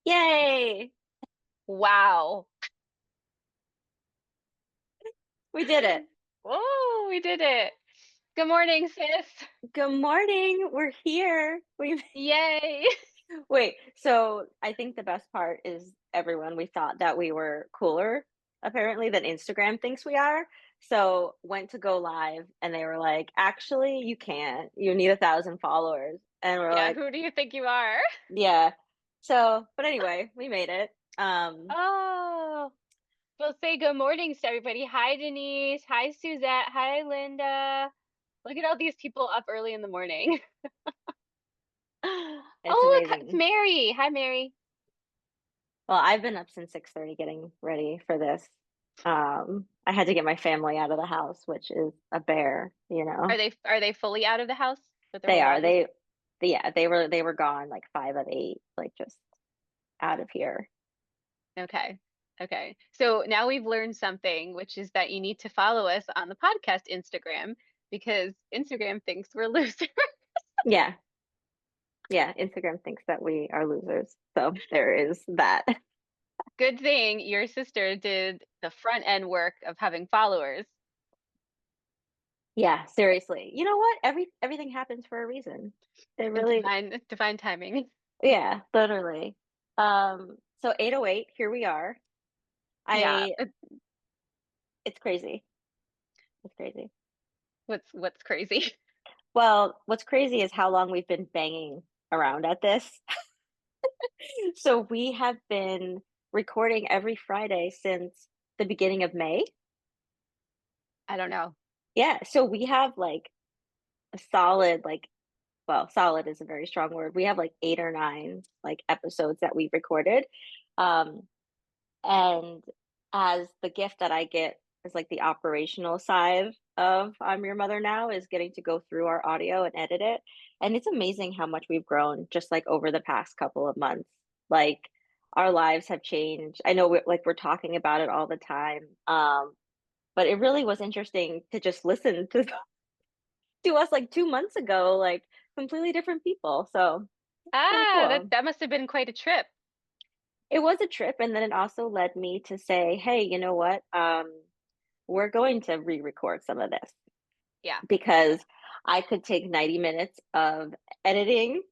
Yay! Wow. We did it. Oh, we did it. Good morning, sis. Good morning. We're here. We Yay. wait. So I think the best part is everyone. We thought that we were cooler, apparently, than Instagram thinks we are. So went to go live, and they were like, "Actually, you can't. You need 1,000 followers." And we're Yeah, like, who do you think you are? "Yeah." So, but anyway, we made it. Oh, well, say good mornings to everybody. Hi, Denise. Hi, Suzette. Hi, Linda. Look at all these people up early in the morning. It's Oh, look, it's amazing. Mary. Hi, Mary. Well, I've been up since 6:30 getting ready for this. I had to get my family out of the house, which is a bear, you Are know. they fully out of the house with their They whole are. bodies? Yeah, they were gone like 5 of 8, like just out of here. Okay. Okay. So now we've learned something, which is that you need to follow us on the podcast Instagram because Instagram thinks we're losers. Yeah, yeah. Instagram thinks that we are losers, so there is that. Good thing your sister did the front end work of having followers. Yeah, seriously. You know what? Everything happens for a reason. They really, Divine timing. yeah, literally. So 808, here we are. Yeah. I It's crazy. It's crazy. What's crazy? Well, what's crazy is how long we've been banging around at this. So we have been recording every Friday since the beginning of May. I don't know. Yeah, so we have like a solid well, solid is a very strong word. We have like 8 or 9 like episodes that we've recorded. Um and as the gift that I get is like the operational side of I'm Your Mother Now is getting to go through our audio and edit it. And it's amazing how much we've grown just like over the past couple of months. Like our lives have changed. I know we're talking about it all the time. But it really was interesting to just listen to to us like 2 months ago, like completely different people. So it's kind of Ah, that cool. that must have been quite a trip. It was a trip, and then it also led me to say, "Hey, you know what? We're going to re-record some of this Yeah. because I could take 90 minutes of editing.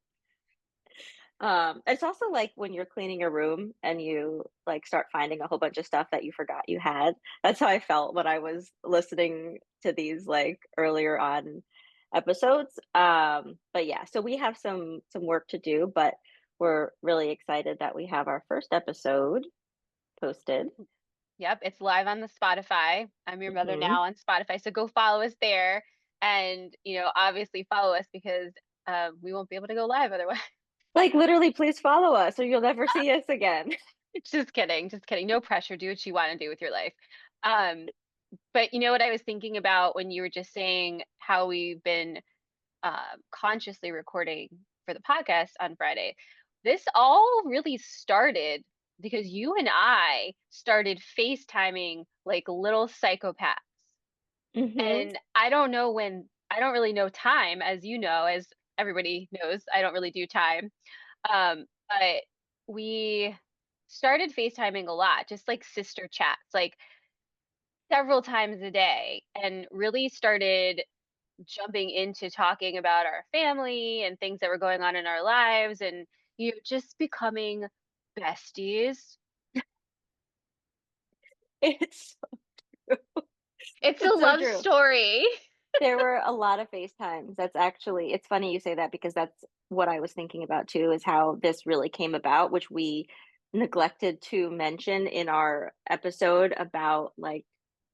It's also like when you're cleaning a room and you like start finding a whole bunch of stuff that you forgot you had. That's how I felt when I was listening to these like earlier on episodes. But yeah, so we have some work to do, but we're really excited that we have our first episode posted. Yep, it's live on the Spotify. I'm Your Mother Hmm. Now on Spotify. So go follow us there and, obviously follow us because we won't be able to go live otherwise. Like literally, please follow us or you'll never see us again. Just kidding, just kidding. No pressure. Do what you want to do with your life. Um, but you know what I was thinking about when you were just saying how we've been consciously recording for the podcast on Friday. This all really started because you and I started FaceTiming like little psychopaths. Hmm. And I don't know when, I don't really know time, as you know, as everybody knows, I don't really do time. But we started FaceTiming a lot, just like sister chats, like several times a day, and really started jumping into talking about our family and things that were going on in our lives and just becoming besties. It's It's a it's so love true. story. There were a lot of FaceTimes. That's actually, it's funny you say that because that's what I was thinking about too, is how this really came about, which we neglected to mention in our episode about like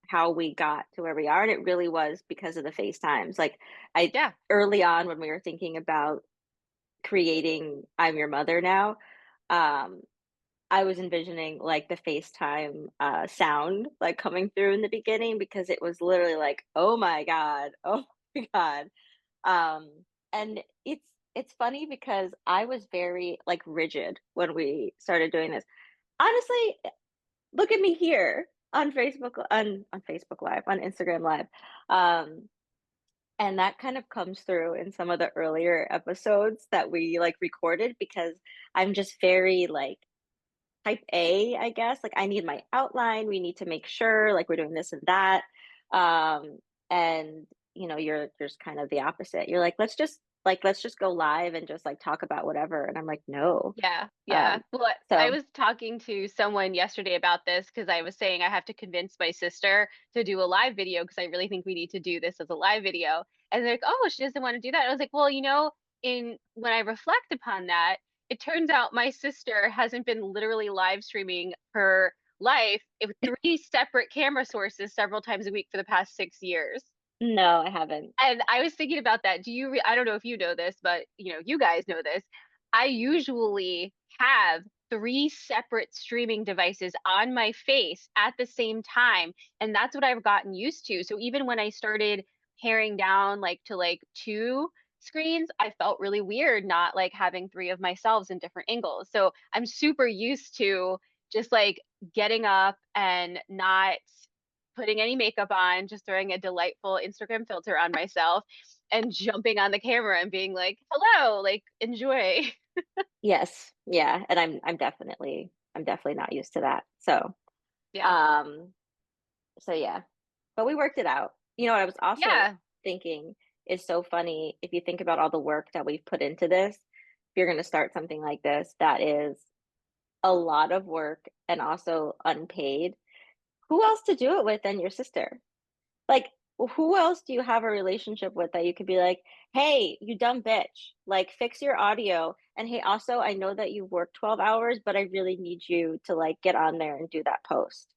how we got to where we are. And it really was because of the FaceTimes. Like I Yeah. early on when we were thinking about creating I'm Your Mother Now, um, I was envisioning like the FaceTime sound like coming through in the beginning because it was literally like, oh my God, oh my God. And it's funny because I was very like rigid when we started doing this. Honestly, look at me here on Facebook Live, on Instagram Live. Um, and that kind of comes through in some of the earlier episodes that we like recorded because I'm just very like type A, I guess. Like I need my outline. We need to make sure like we're doing this and that. And you're just kind of the opposite. You're like, let's just go live and just like talk about whatever. And I'm like, no. Yeah, yeah. Um, Well, I so was talking to someone yesterday about this because I was saying I have to convince my sister to do a live video because I really think we need to do this as a live video. And they're like, "Oh, she doesn't want to do that." I was like, "Well, in when I reflect upon that, it turns out my sister hasn't been literally live streaming her life with three separate camera sources several times a week for the past 6 years." no, I haven't. And I was thinking about that. I don't know if you know this, but you guys know this. I usually have three separate streaming devices on my face at the same time, and that's what I've gotten used to. So even when I started paring down like to like two screens, I felt really weird not like having three of myself in different angles. So I'm super used to just like getting up and not putting any makeup on, just throwing a delightful Instagram filter on myself and jumping on the camera and being like, "Hello, like enjoy." Yes. Yeah. And I'm definitely not used to that. Yeah. Um, so yeah. But we worked it out. You know what I was also Yeah. thinking is so funny if you think about all the work that we've put into this. If you're going to start something like this, that is a lot of work and also unpaid. Who else to do it with than your sister? Like, who else do you have a relationship with that you could be like, "Hey, you dumb bitch, like fix your audio, and hey, also I know that you work 12 hours, but I really need you to like get on there and do that post."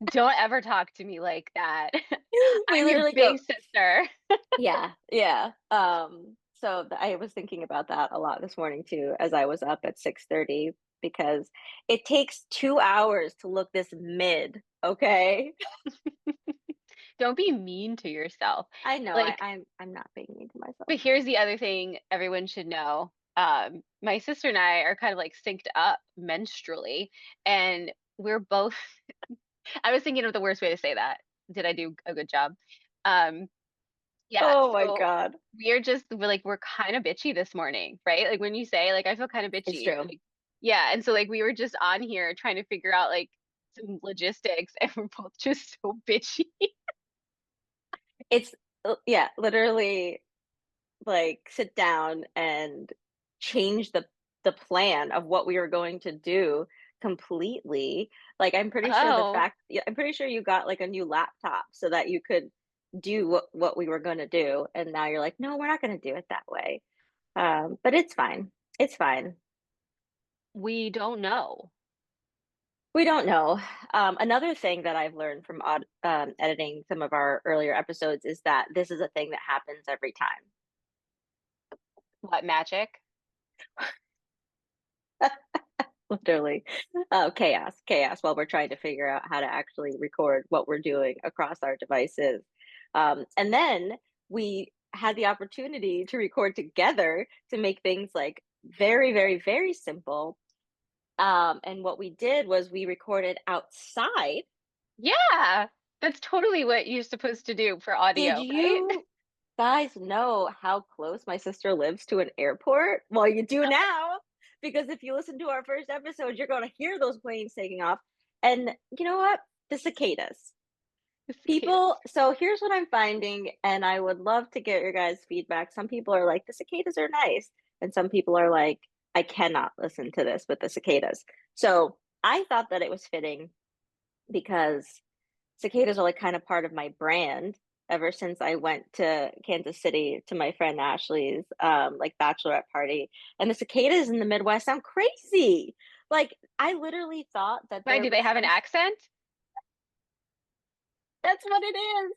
Don't ever talk to me like that. We I'm your literally go, big sister. yeah, yeah. So I was thinking about that a lot this morning too, as I was up at 6:30 because it takes 2 hours to look this mid, okay? Don't be mean to yourself. I know Like, I'm not being mean to myself. but here's the other thing everyone should know. My sister and I are kind of like synced up menstrually, and we're both I was thinking of the worst way to say that. Did I do a good job? Um, yeah, Oh my so God. we're kind of bitchy this morning, right? Like when you say like I feel kind of It's bitchy, true. like yeah, and so like we were just on here trying to figure out like some logistics and we're both just so bitchy. It's yeah, literally like sit down and change the plan of what we were going to do completely. Like Oh, I'm pretty sure you got like a new laptop so that you could do what we were going to do, and now you're like, "No, we're not going to do it that way." But it's fine. It's fine. we don't know. We don't know. Another thing that I've learned from editing some of our earlier episodes is that this is a thing that happens every time. What magic? Literally, chaos while we're trying to figure out how to actually record what we're doing across our devices. And then we had the opportunity to record together to make things like very, very, very simple. And what we did was we recorded outside. Yeah, that's totally what you're supposed to do for Did audio, right? you guys know how close my sister lives to an airport? Well, you do now, because if you listen to our first episode, you're going to hear those planes taking off. And you know what? The cicadas. Cicadas. So here's what I'm finding, and I would love to get your guys' feedback. Some people are like, the cicadas are nice, and some people are like, I cannot listen to this with the cicadas. So I thought that it was fitting because cicadas are like kind of part of my brand ever since I went to Kansas City to my friend Ashley's like bachelorette party. And the cicadas in the Midwest sound crazy. Like I literally thought that Why there do they was have an some accent? that's what it is.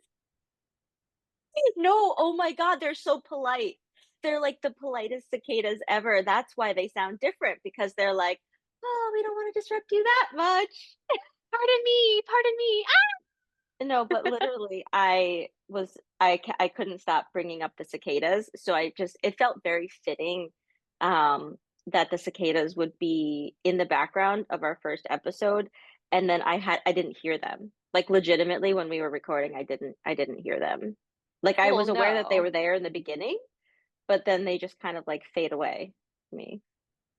No, oh my God, they're so polite. They're like the politest cicadas ever. That's why they sound different because they're like, oh, we don't want to disrupt you that much. Pardon me, pardon me. No, but literally, I couldn't stop bringing up the cicadas, so it felt very fitting, that the cicadas would be in the background of our first episode, and then I didn't hear them. Like, legitimately, when we were recording, I didn't hear them. Like, I Well, was aware that they no. were there in the beginning, but then they just kind of, like, fade away to me.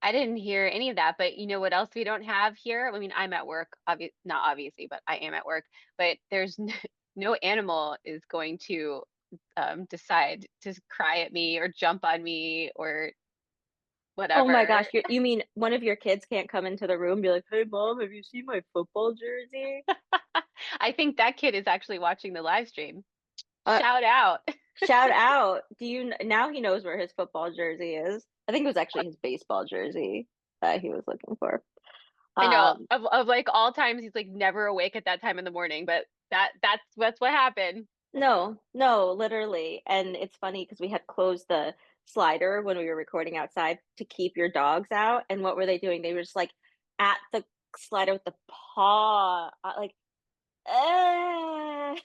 I didn't hear any of that, but you know what else we don't have here? I mean, I'm at work, not obviously, but I am at work. But there's no animal is going to decide to cry at me or jump on me or Oh my whatever. gosh, you mean one of your kids can't come into the room and be like, "Hey mom, have you seen my football jersey?" I think that kid is actually watching the live stream. Uh, Shout out. Shout out. Now he knows where his football jersey is. I think it was actually his baseball jersey that he was looking for. I know Um, of like all times he's like never awake at that time in the morning, but that's what happened. no, no, literally. And it's funny because we had closed the slider when we were recording outside to keep your dogs out. And what were they doing? They were just like at the slider with the paw, like, eh.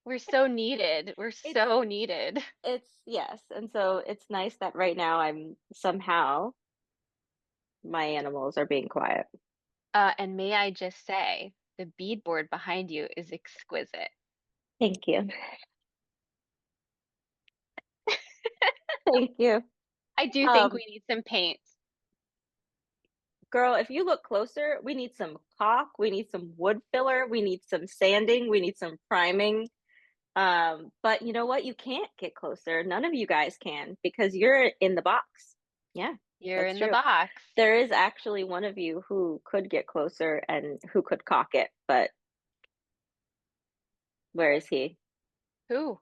We're so needed. We're It's so needed. it's yes. And so it's nice that right now I'm somehow my animals are being quiet. And may I just say, the beadboard behind you is exquisite. Thank you. Thank you. I do think Um, we need some paint. Girl, if you look closer, we need some caulk, we need some wood filler, we need some sanding, we need some priming. But you know what? You can't get closer. None of you guys can because you're in the box. Yeah, You're that's in the true. box. There is actually one of you who could get closer and who could caulk it, but where is he? Who?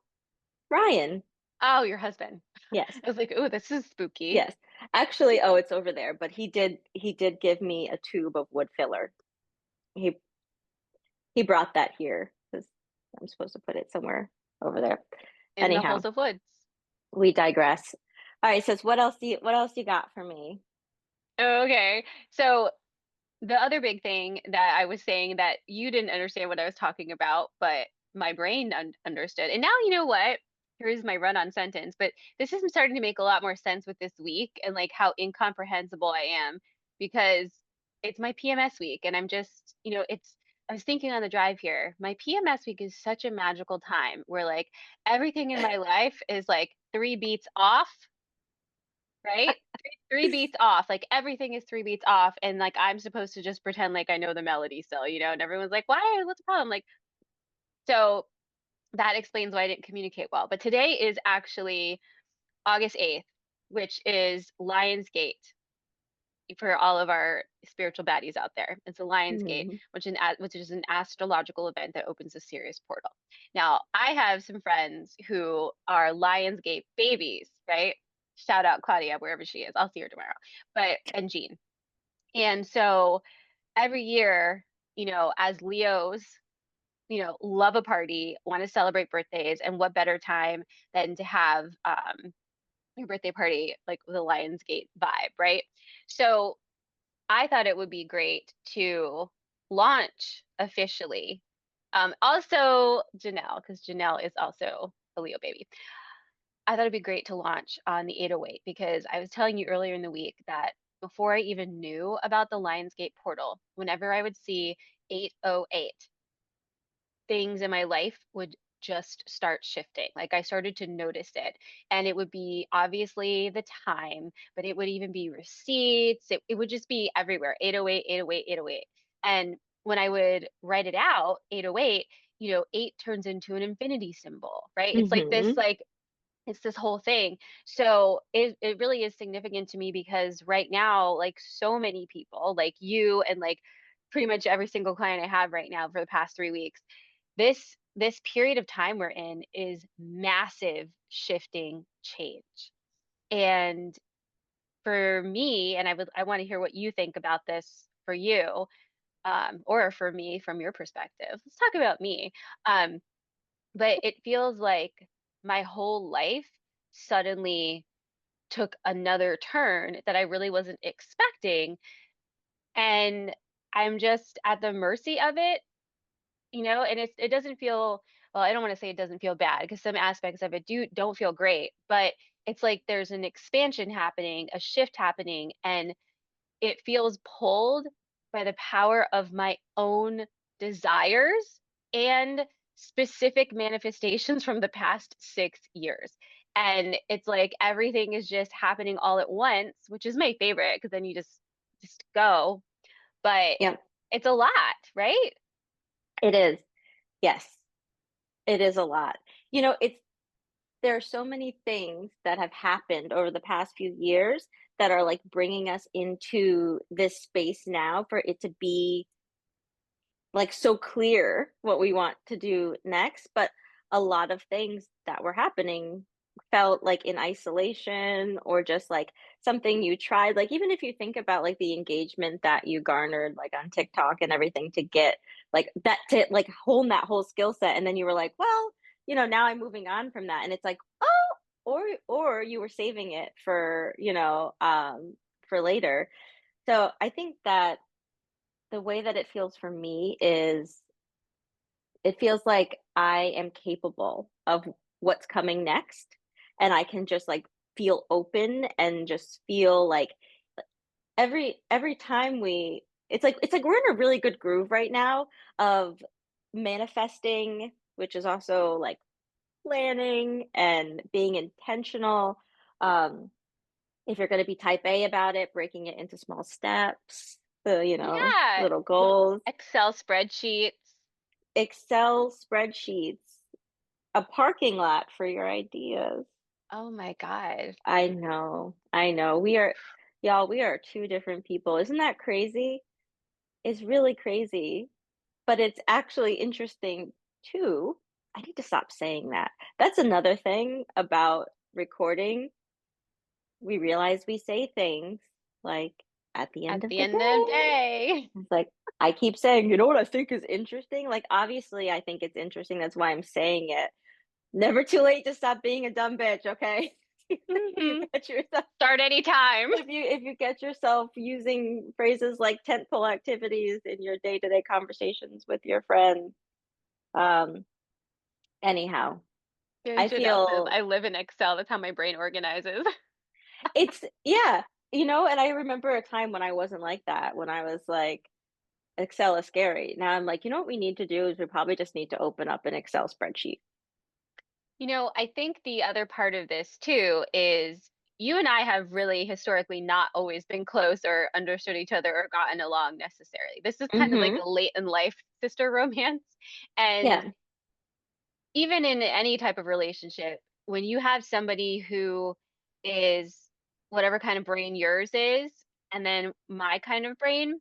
Ryan. Oh, your husband. Yes. I was like, ooh, this is spooky. Yes. Actually, oh, it's over there, but he did give me a tube of wood filler. He he brought that here because I'm supposed to put it somewhere over there. In the Anyhow, halls of woods. we digress. All right, sis, what else you got for me? Okay. So the other big thing that I was saying that you didn't understand what I was talking about, but my brain understood. And now you know what? Here's my run-on sentence, but this is starting to make a lot more sense with this week and like how incomprehensible I am because it's my PMS week and I'm just, I was thinking on the drive here, my PMS week is such a magical time where like everything in my life is like three beats off, right? Three beats off. Like everything is three beats off. And like I'm supposed to just pretend like I know the melody still, and everyone's like, why? What's the problem? Like, so that explains why I didn't communicate well. But today is actually August 8th, which is Lionsgate for all of our spiritual baddies out there. It's a Lionsgate, Hmm. which is an astrological event that opens a Sirius portal. Now, I have some friends who are Lionsgate babies, right? Shout out Claudia, wherever she is. I'll see her tomorrow. And Jean. And so every year, as Leos, love a party, want to celebrate birthdays, and what better time than to have your birthday party like with a Lionsgate vibe, right? So I thought it would be great to launch officially. Also Janelle, because Janelle is also a Leo baby. I thought it'd be great to launch on the 808 because I was telling you earlier in the week that before I even knew about the Lionsgate portal, whenever I would see 808, things in my life would just start shifting. Like I started to notice it. And it would be obviously the time, but it would even be receipts. It would just be everywhere 808, 808, 808. And when I would write it out, 808, eight turns into an infinity symbol, right? Hmm. It's this whole thing. So it really is significant to me because right now, like so many people, like you and like pretty much every single client I have right now for the past 3 weeks, this period of time we're in is massive shifting change. And for me, and I want to hear what you think about this for you, or for me from your perspective. Let's talk about me. Um, but it feels like my whole life suddenly took another turn that I really wasn't expecting. And I'm just at the mercy of it, and it doesn't feel, well, I don't want to say it doesn't feel bad because some aspects of it don't feel great, but it's like there's an expansion happening, a shift happening, and it feels pulled by the power of my own desires and specific manifestations from the past 6 years. and it's like everything is just happening all at once, which is my favorite because then you just go. But Yep, it's a lot, right? it is. Yes, it is a lot. It's there are so many things that have happened over the past few years that are like bringing us into this space now for it to be like so clear what we want to do next, but a lot of things that were happening felt like in isolation or just like something you tried. Like even if you think about like the engagement that you garnered like on TikTok and everything to get like that to like hone that whole skill set and then you were like, well, now I'm moving on from that and it's like, oh, or you were saving it for, for later. So I think that the way that it feels for me is it feels like I am capable of what's coming next, and I can just, like, feel open and just feel like every time it's like we're in a really good groove right now of manifesting, which is also, like, planning and being intentional, um, if you're gonna be type A about it, breaking it into small steps, Yeah. little goals. Excel spreadsheets. Excel spreadsheets, a parking lot for your ideas. Oh my God. I know, I know. We are two different people. Isn't that crazy? It's really crazy, but it's actually interesting too. I need to stop saying that. That's another thing about recording. We realize we say things like at the At end of the the end of the day. day. It's like I keep saying, you know what I think is interesting? Like obviously I think it's interesting. That's why I'm saying it. Never too late to stop being a dumb bitch, okay? If you Mhm. catch yourself Start anytime. if you catch yourself using phrases like tentpole activities in your day-to-day conversations with your friends, um, anyhow, I I should know because feel I live in Excel. That's how my brain organizes. it's yeah, and I remember a time when I wasn't like that, when I was like, Excel is scary. Now I'm like, you know what we need to do is we probably just need to open up an Excel spreadsheet. I think the other part of this too is you and I have really historically not always been close or understood each other or gotten along necessarily. This is kind of like Mhm. a late in life sister romance. And Yeah. even in any type of relationship, when you have somebody who is whatever kind of brain yours is, and then my kind of brain,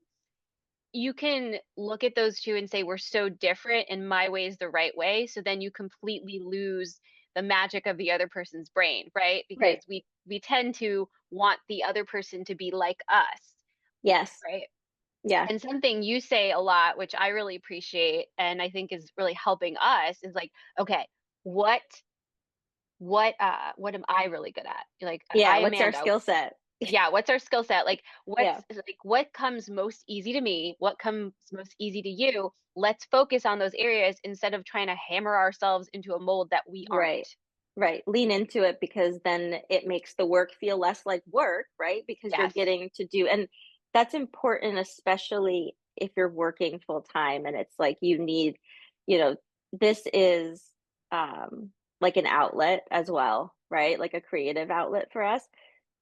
you can look at those 2 and say, "We're so different, and my way is the right way," so then you completely lose the magic of the other person's brain, right? Because Right. we tend to want the other person to be like us, Yes. right? Yeah. And something you say a lot, which I really appreciate and I think is really helping us is like, "Okay, what what am I really good at?" Like, Yeah, I, what's our Amanda, skill set? yeah, what's our skill set? Like, Yeah. what comes most easy to me? What comes most easy to you? Let's focus on those areas instead of trying to hammer ourselves into a mold that we Right. aren't. Right. Lean into it because then it makes the work feel less like work, right? Because you're Yes. getting to do and that's important, especially if you're working full time and it's like you need, you know, this is like an outlet as well, right? Like a creative outlet for us.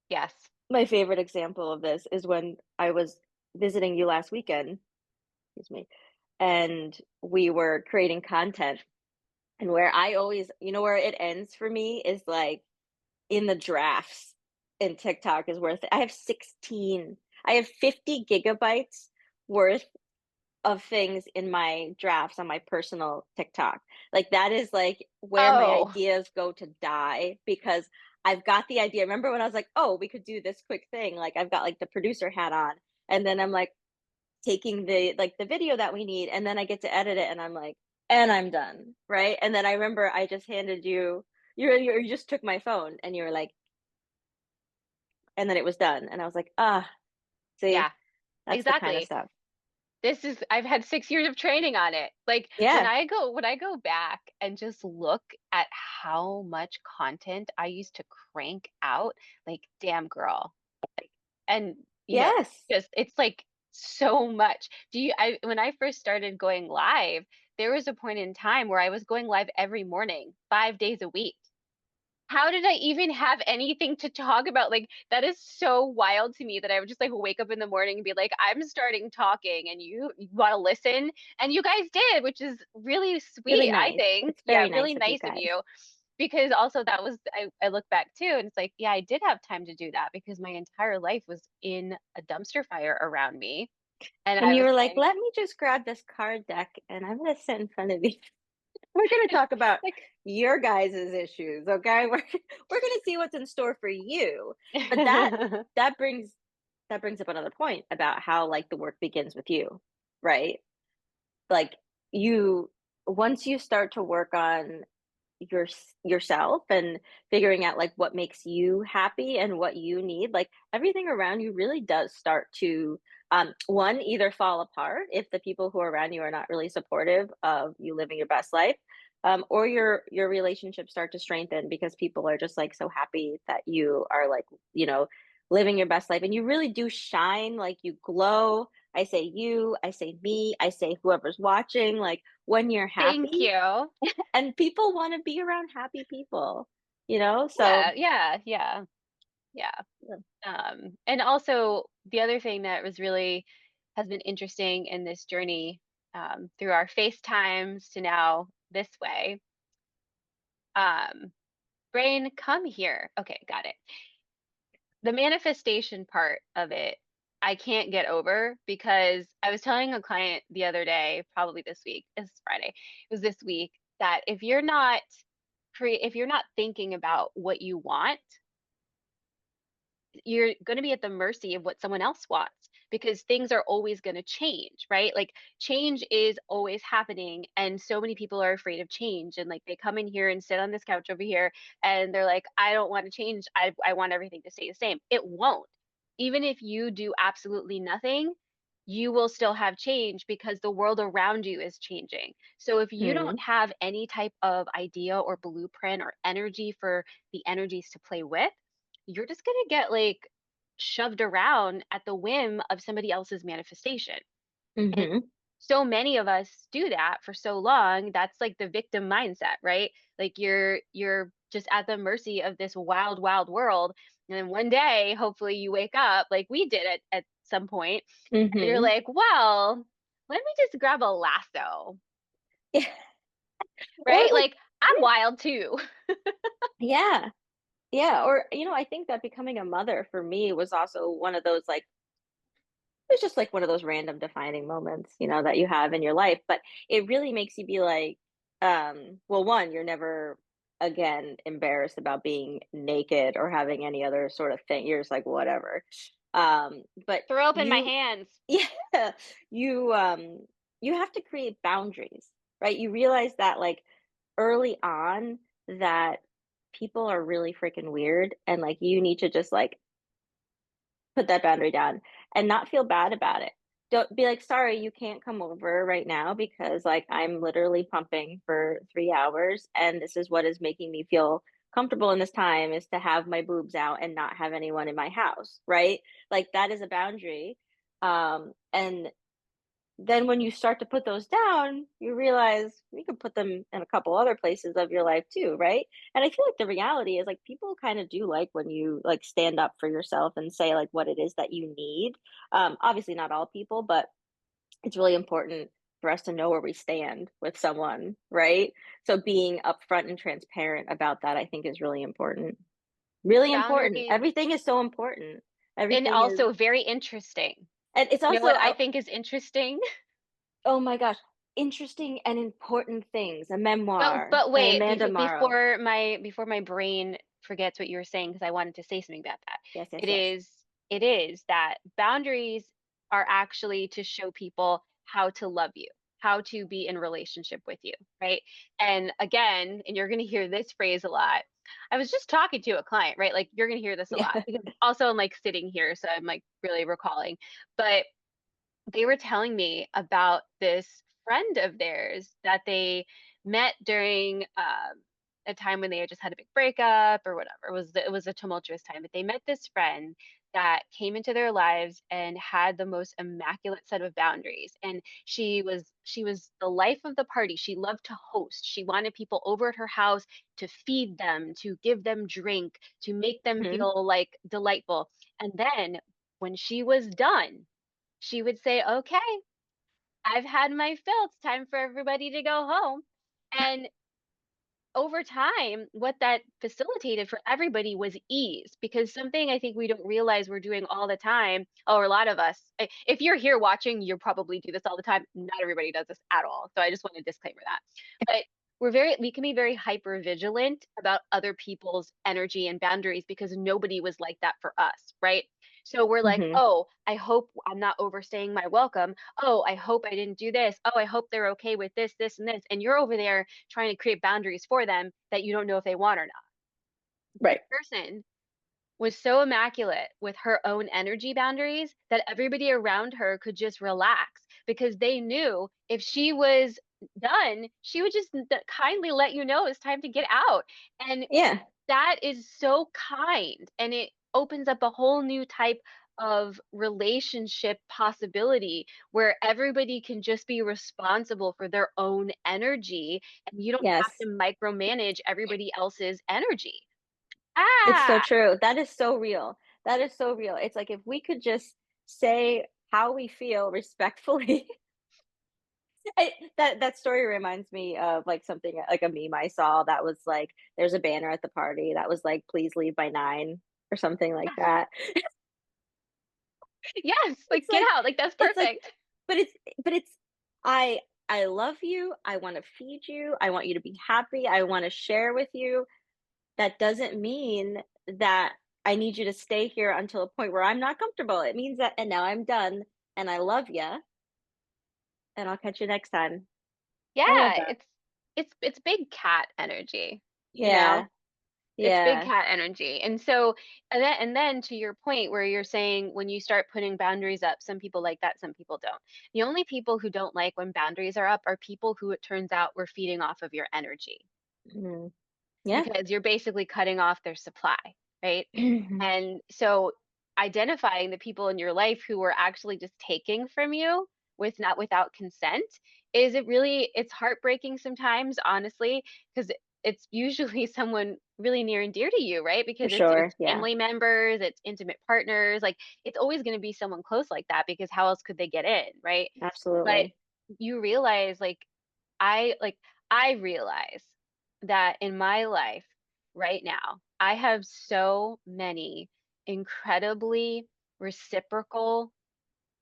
Yes. My favorite example of this is when I was visiting you last weekend, excuse me, and we were creating content. And where I always where it ends for me is, like, in the drafts in TikTok is worth it. I have 50 gigabytes worth of things in my drafts on my personal TikTok. Like, that is, like, where my Oh, ideas go to die because I've got the idea. Remember when I was like, "Oh, we could do this quick thing," like, I've got, like, the producer hat on, and then I'm, like, taking the video that we need, and then I get to edit it, and I'm like, "And I'm done," right? And then I remember I just handed you just took my phone, and you were like, and then it was done, and I was like, "Ah, see, yeah, that's the kinda exactly. stuff." I've had 6 years of training on it. Like Yeah, when I go back and just look at how much content I used to crank out, like, damn girl. And, yes. just it's like so much. Do you I When I first started going live, there was a point in time where I was going live every morning, 5 days a week. how did I even have anything to talk about? Like, that is so wild to me that I would just like wake up in the morning and be like, I'm starting talking and you want to listen. And you guys did, which is really Really sweet, I nice. think. It's Yeah, very really nice of you nice of guys. you. Because also that was, I look back too, and it's like, yeah, I did have time to do that because my entire life was in a dumpster fire around me. And And I you was were like, like, let me just grab this card deck and I'm going to sit in front of you. We're going to talk about like, your guys' issues, okay? We're going to see what's in store for you. But that brings that brings up another point about how like the work begins with you, right? Like you once you start to work on yourself and figuring out like what makes you happy and what you need, like everything around you really does start to one either fall apart if the people who are around you are not really supportive of you living your best life, or your relationships start to strengthen because people are just like so happy that you are like, you know, living your best life and you really do shine, like you glow. I say you, I say me, I say whoever's watching, like when you're thank happy, you. and people wanna be around happy people, you know? So Yeah, yeah, yeah, yeah. yeah. And also the other thing that was really has been interesting in this journey, through our FaceTimes to now this way. Brain, come here. Okay, got it. The manifestation part of it, I can't get over because I was telling a client the other day, probably this week, it's Friday, it was this week, that if you're not thinking about what you want, you're going to be at the mercy of what someone else wants because things are always going to change, right? Like change is always happening and so many people are afraid of change and like they come in here and sit on this couch over here and they're like, I don't want to change. I want everything to stay the same. It won't. Even if you do absolutely nothing, you will still have change because the world around you is changing. So if you don't Mhm, have any type of idea or blueprint or energy for the energies to play with, you're just going to get like shoved around at the whim of somebody else's manifestation. And mhm, so many of us do that for so long. That's like the victim mindset, right? Like you're just at the mercy of this wild, wild world. And then one day, hopefully you wake up like we did at some point, and you're mhm. like, well, let me just grab a lasso, Yeah, or right? like Like I'm wild too. yeah, yeah, or, you know, I think that becoming a mother for me was also one of those, like it's just like one of those random defining moments, you know, that you have in your life, but it really makes you be like, well, one, you're never again embarrassed about being naked or having any other sort of thing. You're just like, whatever. But Throw open my you hands. yeah, you you have to create boundaries, right? You realize that like early on that people are really freaking weird and like you need to just like put that boundary down and not feel bad about it. Don't be like, sorry, you can't come over right now because like I'm literally pumping for 3 hours and this is what is making me feel comfortable in this time is to have my boobs out and not have anyone in my house, right? Like that is a boundary. And then when you start to put those down, you realize you can put them in a couple other places of your life too, right? And I feel like the reality is like people kind of do like when you like stand up for yourself and say like what it is that you need. Obviously not all people, but it's really important for us to know where we stand with someone, right? So being upfront and transparent about that I think is really important. Really important. Boundaries. Everything is so important. And Everything is, also very interesting. and it's You know also what I think is interesting? oh my gosh, interesting and important things, a But memoir but by wait, Amanda Morrow. before my brain forgets what you were saying, because I wanted to say something about that. Yes, yes, It yes. is it is that boundaries are actually to show people how to love you, how to be in relationship with you, right? And again, and you're going to hear this phrase a lot. I was just talking to a client, right? Like you're going to hear this a lot Yeah. because also I'm like sitting here, so I'm like really recalling. But they were telling me about this friend of theirs that they met during a time when they had just had a big breakup or whatever. It was a tumultuous time, but they met this friend that came into their lives and had the most immaculate set of boundaries, and she was the life of the party. She loved to host. She wanted people over at her house to feed them, to give them drink, to make them Hmm. feel like delightful. And then when she was done, she would say, "Okay, I've had my fill. It's time for everybody to go home." And over time, what that facilitated for everybody was ease, because something I think we don't realize we're doing all the time, or a lot of us, if you're here watching, you probably do this all the time. Not everybody does this at all. So I just want to disclaimer that. But we can be very hyper vigilant about other people's energy and boundaries because nobody was like that for us, right? So we're like, Hmm. oh, I hope I'm not overstaying my welcome. Oh, I hope I didn't do this. Oh, I hope they're okay with this, this, and this. And you're over there trying to create boundaries for them that you don't know if they want or not. This Right. person was so immaculate with her own energy boundaries that everybody around her could just relax because they knew if she was done, she would just kindly let you know it's time to get out. And Yeah. that is so kind, and it opens up a whole new type of relationship possibility where everybody can just be responsible for their own energy, and you don't have Yes. to micromanage everybody else's energy. It's so Ah, true. That is so real. That is so real. It's like if we could just say how we feel respectfully. That story reminds me of like something like a meme I saw that was like there's a banner at the party that was like please leave by 9 or something like yes, that. yes, It's like get like out, like that's it's like perfect. but it's I love you. I want to feed you. I want you to be happy. I want to share with you. That doesn't mean that I need you to stay here until a point where I'm not comfortable. It means that and now I'm done and I love you and I'll catch you next time. I love Yeah, that. it's big cat energy, you know? Yeah. It's big Yeah. cat energy. And so and then to your point where you're saying when you start putting boundaries up, some people like that, some people don't. The only people who don't like when boundaries are up are people who it turns out were feeding off of your energy Mhm. Yeah. because you're basically cutting off their supply, right? And so identifying the people in your life who are actually just taking from you with not without consent is it's heartbreaking sometimes, honestly, because it's usually someone really near and dear to you, right? For Because it's sure. Yeah. family members, it's intimate partners, like it's always going to be someone close like that because how else could they get in, right? But Absolutely. you realize like I realize that in my life right now, I have so many incredibly reciprocal,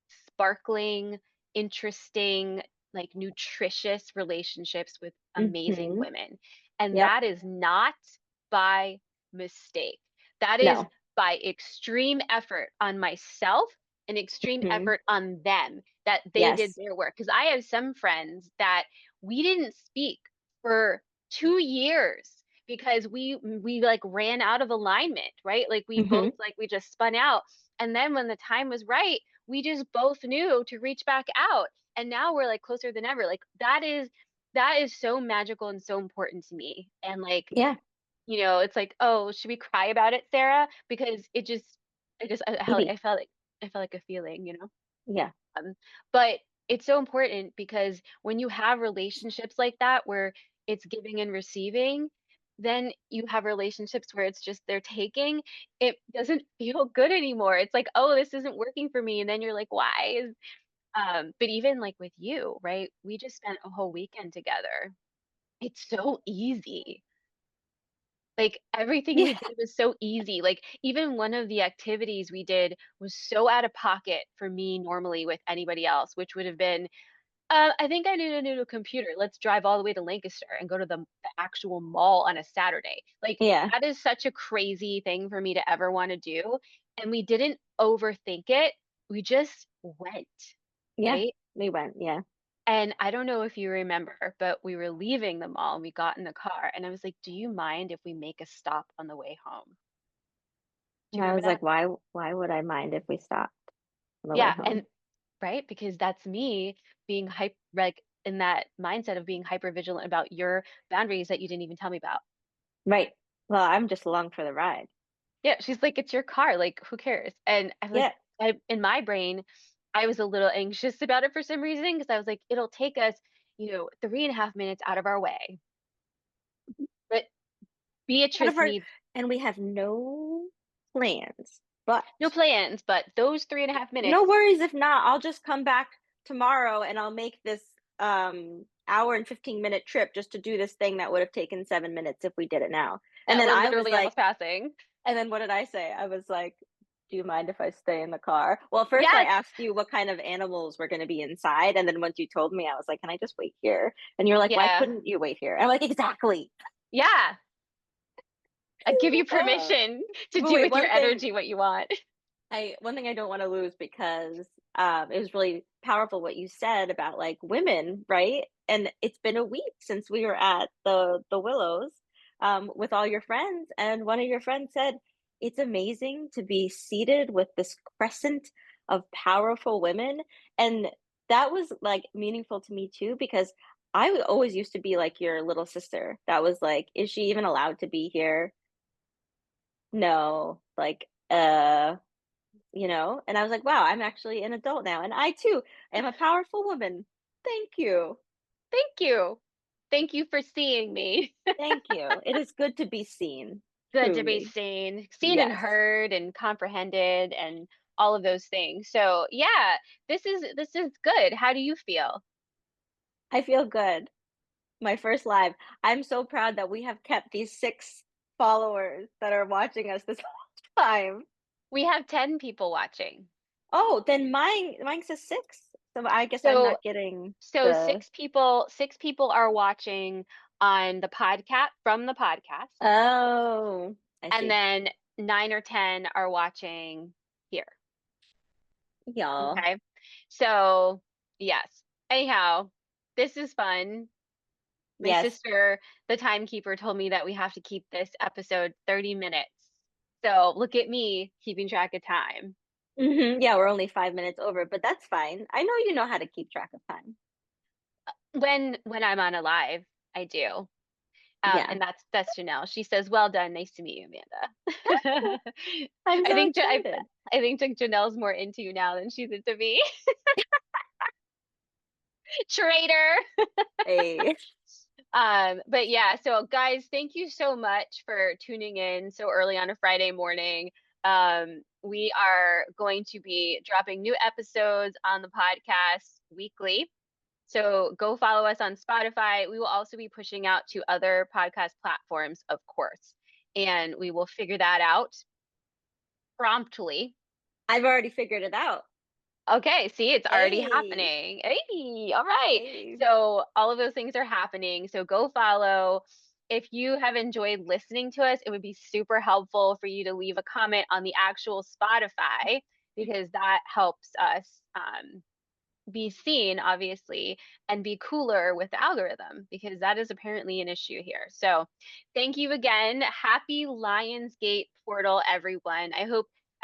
sparkling, interesting, like nutritious relationships with amazing Mhm. women. And Yep. that is not by mistake. That is No. by extreme effort on myself and extreme Mhm. effort on them that they did Yes. their work. Because I have some friends that we didn't speak for 2 years because we like ran out of alignment, right? Like we both Mhm. like we just spun out. And then when the time was right, we just both knew to reach back out, and now we're like closer than ever. Like that is so magical and so important to me. And like, Yeah. it's like, oh, should we cry about it, Sarah? Because Maybe. I felt like a feeling, Yeah. um, but it's so important because when you have relationships like that where it's giving and receiving, then you have relationships where it's just they're taking. It doesn't feel good anymore. It's like, oh, this isn't working for me. And then you're like, why is but even like with you, right? We just spent a whole weekend together. It's so easy. Like everything we Yeah. did was so easy. Like even one of the activities we did was so out of pocket for me normally with anybody else, which would have been, I think I need a new computer. Let's drive all the way to Lancaster and go to the actual mall on a Saturday. Like Yeah. that is such a crazy thing for me to ever want to do. And we didn't overthink it. We just went, Yeah. right? We went. Yeah. And I don't know if you remember, but we were leaving the mall and we got in the car and I was like, "Do you mind if we make a stop on the way home?" Do And you I remember was that? like, why would I mind if we stopped on the way Yeah, home? and right? Because that's me being like in that mindset of being hyper vigilant about your boundaries that you didn't even tell me about. Right. Well, I'm just along for the ride. Yeah, she's like, "It's your car, like, who cares?" And I'm like Yeah. in my brain, I was a little anxious about it for some reason because I was like, "It'll take us, 3.5 minutes out of our way." But Out Beatrice of our needs and we have no plans, but no plans, but those 3.5 no minutes, worries if not, I'll just come back tomorrow and I'll make this, hour and 15-minute trip just to do this thing that would have taken 7 minutes if we did it now. And that then we're I was literally like almost passing. and then what did I say? I was like, "Do you mind if I stay in the car?" Well, first I Yes, asked you what kind of animals were gonna be inside, and then once you told me, I was like, "Can I just wait here?" And you're like, "Why yeah, couldn't you wait here?" I'm like, "Exactly." yeah, I give you Oh. permission to But do wait, with your energy what you want. one thing I don't wanna lose because, it was really powerful what you said about, like, women, right? And it's been a week since we were at the Willows, with all your friends, and one of your friends said, "It's amazing to be seated with this crescent of powerful women," and that was, like, meaningful to me too because always used to be like your little sister that was like, "Is she even allowed to be here? No." Like, and I was like, "Wow, I'm actually an adult now, and I too am a powerful woman. Thank you. Thank you. Thank you for seeing me. Thank you. It is good to be seen, Good to be truly. seen and Yes, heard and comprehended and all of those things. So, yeah, this is good. How do you feel? I feel good. My first live. I'm so proud that we have kept these 6 followers that are watching us this whole time. We have 10 people watching. Oh, then mine says 6. So I guess I'm So not getting so the 6 people are watching on the podcast from the podcast, Oh, I and see. then 9 or 10 are watching here. Y'all. Okay. So, yes. Anyhow, this is fun. My Yes. sister, the timekeeper, told me that we have to keep this episode 30 minutes. So look at me keeping track of time. Mhm, yeah, we're only 5 minutes over, but that's fine. I know you know how to keep track of time. When I'm on a live, I do. Yeah. And that's Janelle. She says, "Well done. Nice to meet you, Amanda." I'm I so think excited. I think Janelle's more into you now than she's into me. Traitor. Hey. But yeah, so guys, thank you so much for tuning in so early on a Friday morning. We are going to be dropping new episodes on the podcast weekly. So go follow us on Spotify. We will also be pushing out to other podcast platforms, of course, and we will figure that out promptly. I've already figured it out. Okay, see, it's already Hey. happening. Hey, all right. Hey. So all of those things are happening. So go follow. If you have enjoyed listening to us, it would be super helpful for you to leave a comment on the actual Spotify because that helps us be seen, obviously, and be cooler with the algorithm because that is apparently an issue here. So, thank you again. Happy Lionsgate portal, everyone. I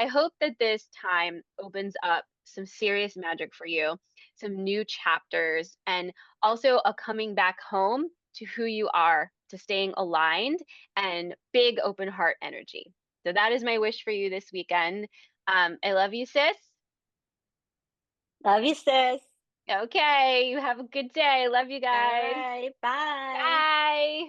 hope that this time opens up some serious magic for you, some new chapters, and also a coming back home to who you are, to staying aligned and big open heart energy. So that is my wish for you this weekend. I love you, sis. Love you, sis. Okay, you have a good day. Love you guys. Alright, bye. Bye.